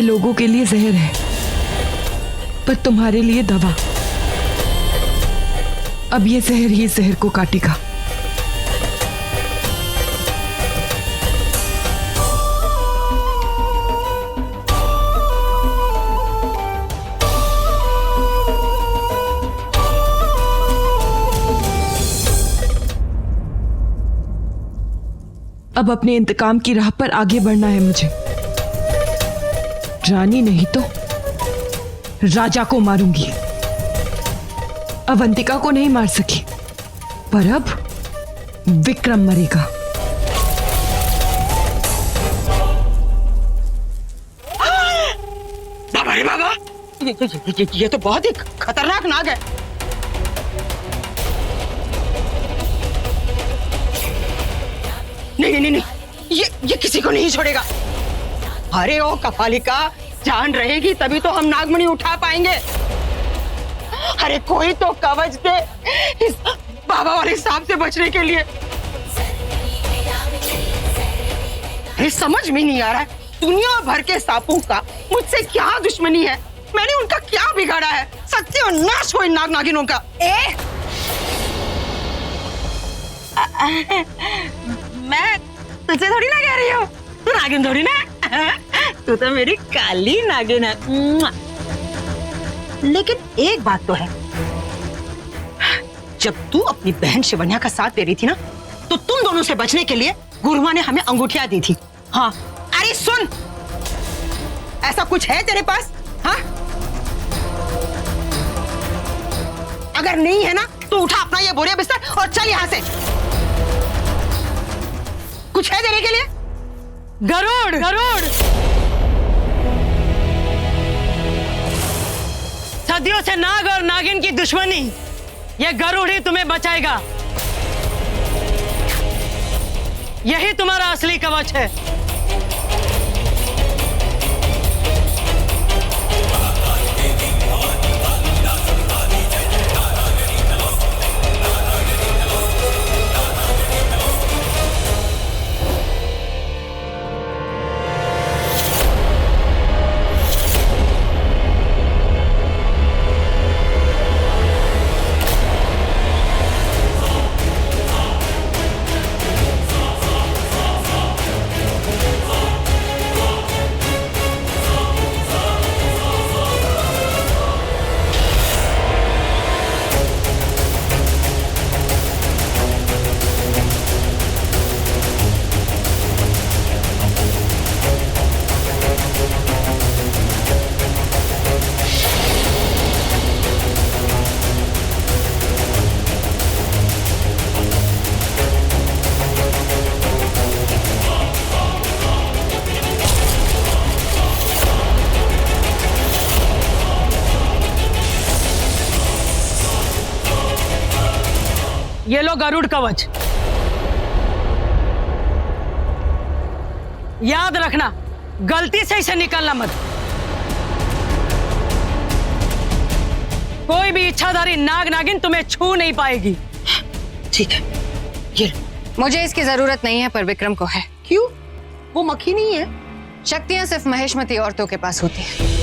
लोगों के लिए जहर है, पर तुम्हारे लिए दवा। अब ये जहर ही जहर को काटेगा। अब अपने इंतकाम की राह पर आगे बढ़ना है मुझे। रानी नहीं तो राजा को मारूंगी। अवंतिका को नहीं मार सकी, पर अब विक्रम मरेगा। बाबा रे बाबा, ये तो बहुत ही खतरनाक नाग है। नहीं नहीं नहीं, ये किसी को नहीं छोड़ेगा। अरे ओ कपालिका, जान रहेगी तभी तो हम नागमणि उठा पाएंगे। अरे कोई तो कवच दे इस बाबा वाले सांप से बचने के लिए। अरे समझ में नहीं आ रहा है, दुनिया भर के सांपों का मुझसे क्या दुश्मनी है? मैंने उनका क्या बिगाड़ा है? सत्यानाश हो इन नाग नागिनों का। मैं तुझसे थोड़ी ना कह रही हूँ, तू नागिन थोड़ी ना। तू तो मेरी काली नागिन है। लेकिन एक बात तो है, जब तू अपनी बहन शिवन्या का साथ दे रही थी ना, तो तुम दोनों से बचने के लिए गुरुमा ने हमें अंगूठियां दी थी। हाँ, अरे सुन, ऐसा कुछ है तेरे पास? हाँ, अगर नहीं है ना तो उठा अपना ये बोरिया बिस्तर और चल यहां से। कुछ है देने के लिए? गरुड़, गरुड़, सदियों से नाग और नागिन की दुश्मनी, ये गरुड़ ही तुम्हें बचाएगा। यही तुम्हारा असली कवच है। ये लो गरुड़ कवच। याद रखना, गलती से इसे निकालना मत। कोई भी इच्छाधारी नाग नागिन तुम्हें छू नहीं पाएगी। ठीक है, ये मुझे इसकी जरूरत नहीं है, पर विक्रम को है। क्यों? वो मक्खी नहीं है? शक्तियां सिर्फ महेशमती औरतों के पास होती हैं।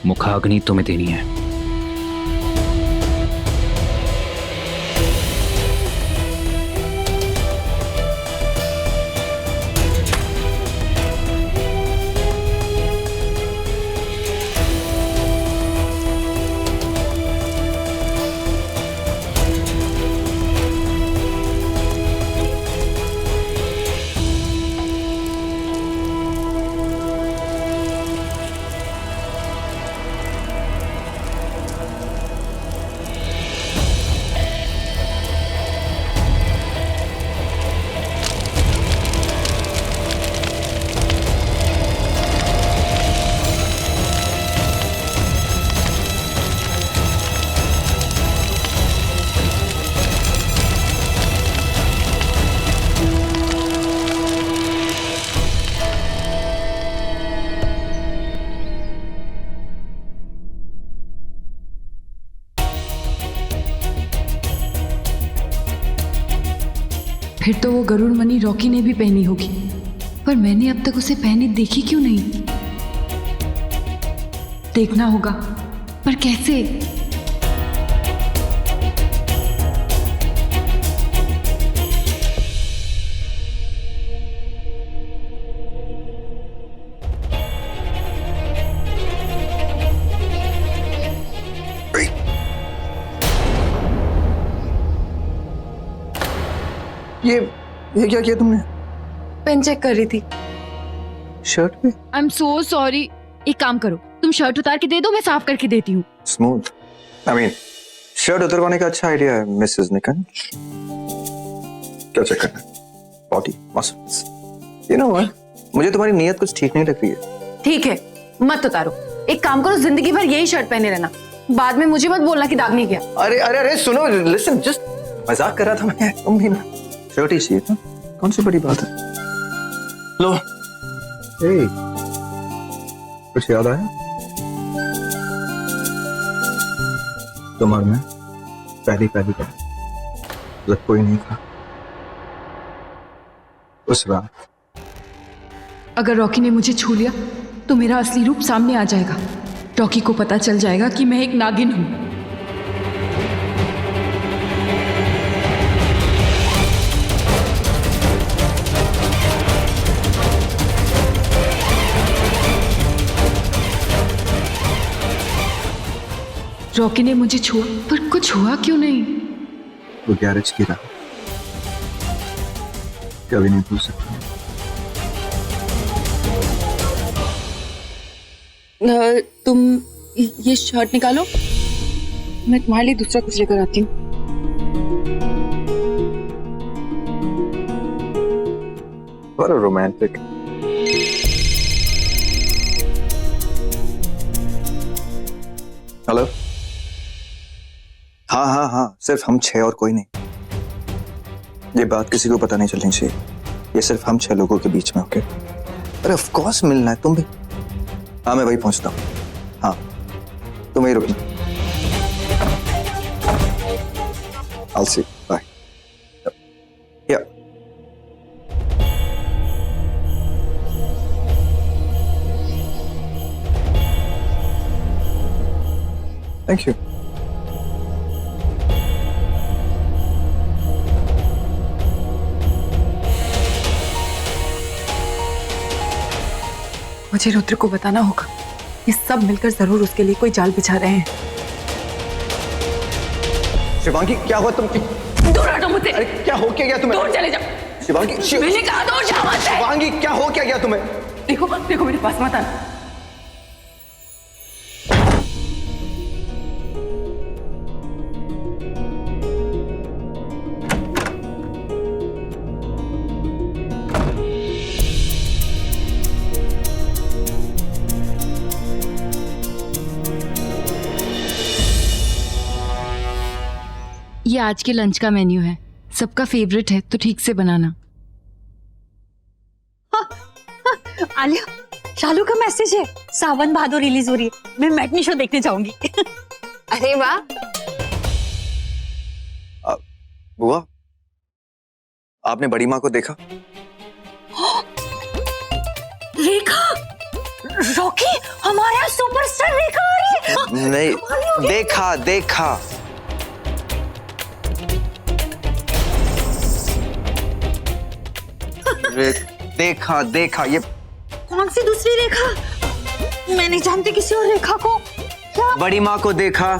मुखाग्नि तुम्हें देनी है। फिर तो वो गरुड़ मणि रॉकी ने भी पहनी होगी, पर मैंने अब तक उसे पहनी देखी क्यों नहीं? देखना होगा, पर कैसे? ये क्या किया तुमने? पेन चेक कर रही थी। शर्ट पे आई एम सो सॉरी। एक काम करो, तुम शर्ट उतार के दे दो, मैं साफ करके देती हूँ। स्मूथ। आई मीन शर्ट उतरवाने का अच्छा आइडिया है मिसेस निकन। क्या चेक करना है? Body muscles. You know what, मुझे तुम्हारी नीयत कुछ ठीक नहीं लग रही है। ठीक है, मत उतारो। एक काम करो, जिंदगी भर यही शर्ट पहने रहना, बाद में मुझे मत बोलना कि दाग नहीं गया। अरे अरे अरे सुनो, लिसन, जस्ट मजाक कर रहा था मैं। तुम भी ना शर्ट ही चाहिए था, कौन सी बड़ी बात है। लो। हे, कुछ याद आया? तुम और मैं पहली बार जब कोई नहीं था उस रात। अगर रॉकी ने मुझे छू लिया तो मेरा असली रूप सामने आ जाएगा। रॉकी को पता चल जाएगा कि मैं एक नागिन हूं। रॉकी ने मुझे छुआ, पर कुछ हुआ क्यों नहीं? वो गैरेज की राह कभी नहीं भूल सकता। तुम ये शर्ट निकालो, मैं तुम्हारे लिए दूसरा कुछ लेकर आती हूँ। बड़ा रोमांटिक। हेलो। हाँ हाँ हाँ, सिर्फ हम 6 और कोई नहीं। ये बात किसी को पता नहीं चलनी चाहिए। ये सिर्फ हम 6 लोगों के बीच में, ओके? अरे ऑफ कोर्स मिलना है, तुम भी। हाँ मैं वही पहुंचता हूँ। हाँ तुम वही रुकना। I'll see. Bye. Yeah. Thank you. मुझे रुद्र को बताना होगा। ये सब मिलकर जरूर उसके लिए कोई जाल बिछा रहे हैं। शिवांगी क्या हुआ? तुम दूर हटो मुझसे। अरे क्या हो क्या गया तुम्हें? दूर चले जाओ। शिवांगी मैंने कहा दूर जाओ मत। शिवांगी क्या हो क्या गया तुम्हें? देखो देखो, मेरे पास मत आना। ये आज के लंच का मेन्यू है, सबका फेवरेट है, तो ठीक से बनाना। आलिया, शालू का मैसेज है, सावन भादो रिलीज हो रही है, मैं मैटनी शो देखने जाऊंगी। अरे वाह। बुआ, आपने बड़ी माँ को देखा? रेखा, रॉकी, हमारे यहाँ सुपरस्टार रेखा आ रही है। नहीं, देखा देखा। देखा देखा। ये कौन सी दूसरी रेखा? मैं नहीं जानती किसी और रेखा को। क्या? बड़ी माँ को देखा।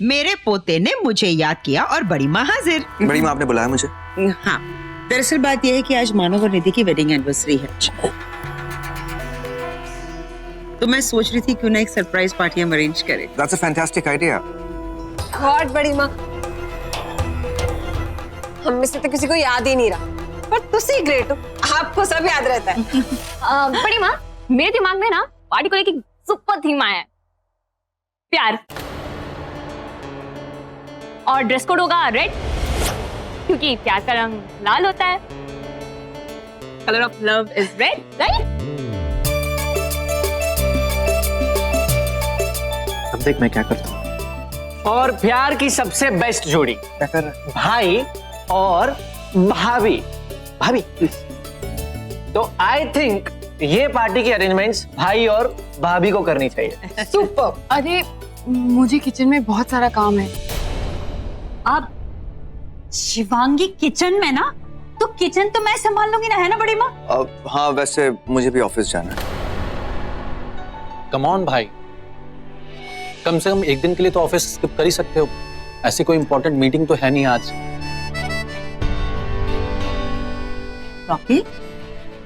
मेरे पोते ने मुझे याद किया और बड़ी माँ हाजिर। बड़ी माँ आपने बुलाया मुझे? हाँ, दरअसल बात यह है कि आज मानव और निधि की वेडिंग एनिवर्सरी है, तो मैं सोच रही थी क्यों ना एक सरप्राइज पार्टी हम अरेंज करें। That's a fantastic idea. God बड़ी माँ, हम में से तो किसी को याद ही नहीं रहा, पर तुसी ग्रेट हो, आपको सब याद रहता है। बड़ी माँ, मेरे दिमाग में ना पार्टी को लेके सुपर थीम आया है, प्यार। और ड्रेस कोड होगा रेड, क्योंकि प्यार का रंग लाल होता है। Colour of love is red, right? अब देख मैं क्या करता हूँ। और प्यार की सबसे बेस्ट जोड़ी, क्या कर रहा है? भाई और भाभी। भाभी प्लीज। तो आई थिंक ये पार्टी की अरेंजमेंट्स भाई और भाभी को करनी चाहिए। सुपर। अरे मुझे किचन में बहुत सारा काम है। आप शिवांगी किचन में ना, तो किचन तो मैं संभाल लूंगी ना, है ना बड़ी माँ? हाँ वैसे मुझे भी ऑफिस जाना है। कम ऑन भाई, कम से कम एक दिन के लिए तो ऑफिस स्किप कर ही सकते हो। ऐसी कोई इंपॉर्टेंट मीटिंग तो है नहीं आज। रॉकी,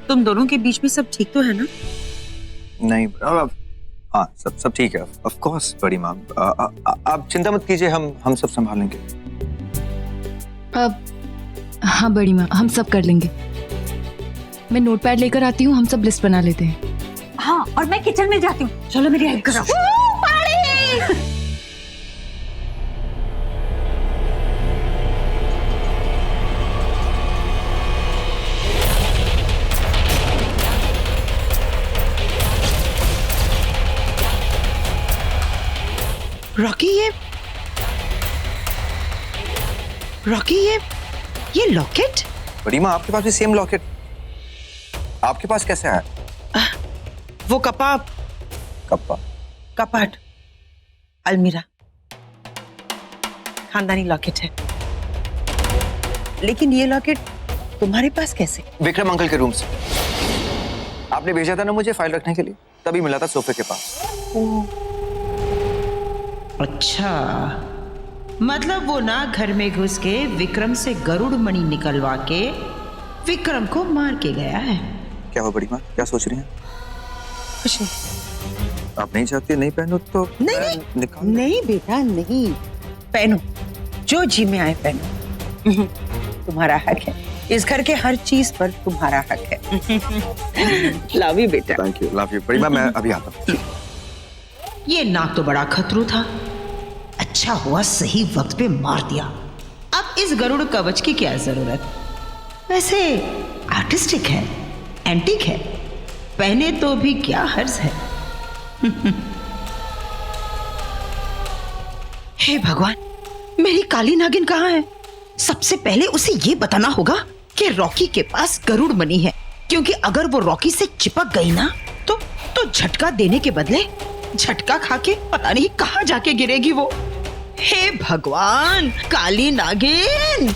तुम दोनों के बीच में सब ठीक तो है ना? नहीं हाँ सब ठीक है। ऑफ कोर्स बड़ी माँ, आप चिंता मत कीजिए, हम सब संभाल लेंगे। हाँ बड़ी माँ, हम सब कर लेंगे। मैं नोटपैड लेकर आती हूँ, हम सब लिस्ट बना लेते हैं। हाँ, और मैं किचन में जाती हूँ। चलो मेरी हेल्प करो। रॉकी, ये लॉकेट? बड़ी माँ आपके पास भी सेम लॉकेट, आपके पास कैसे आया? वो कप्पा कपाट, अलमीरा, खानदानी लॉकेट है। लेकिन ये लॉकेट तुम्हारे पास कैसे? विक्रम अंकल के रूम से। आपने भेजा था ना मुझे फाइल रखने के लिए, तभी मिला था सोफे के पास। अच्छा, मतलब वो ना घर में घुस के विक्रम से गरुड़ मणि निकलवा के विक्रम को मार के गया है। क्या हो बड़ी माँ, क्या सोच रही हैं? कुछ नहीं। आप नहीं चाहती नहीं पहनो तो नहीं बेटा नहीं, पहनो, जो जी में आए पहनो। तुम्हारा हक है, इस घर के हर चीज पर तुम्हारा हक है। लव यू बेटा। थैंक यू, लव यू बड़ी माँ। मैं अभी आता हूँ। ये नाक तो बड़ा खतरू था, अच्छा हुआ सही वक्त पे मार दिया। अब इस गरुड़ कवच की क्या जरूरत? वैसे आर्टिस्टिक है, एंटीक है, पहने तो भी क्या हर्ज है। हे भगवान, मेरी काली नागिन कहाँ है? सबसे पहले उसे ये बताना होगा कि रॉकी के पास गरुड़ मणि है, क्योंकि अगर वो रॉकी से चिपक गई ना तो झटका देने के बदले झटका खा के पता नहीं कहाँ जाके गिरेगी वो। हे भगवान, काली नागिन।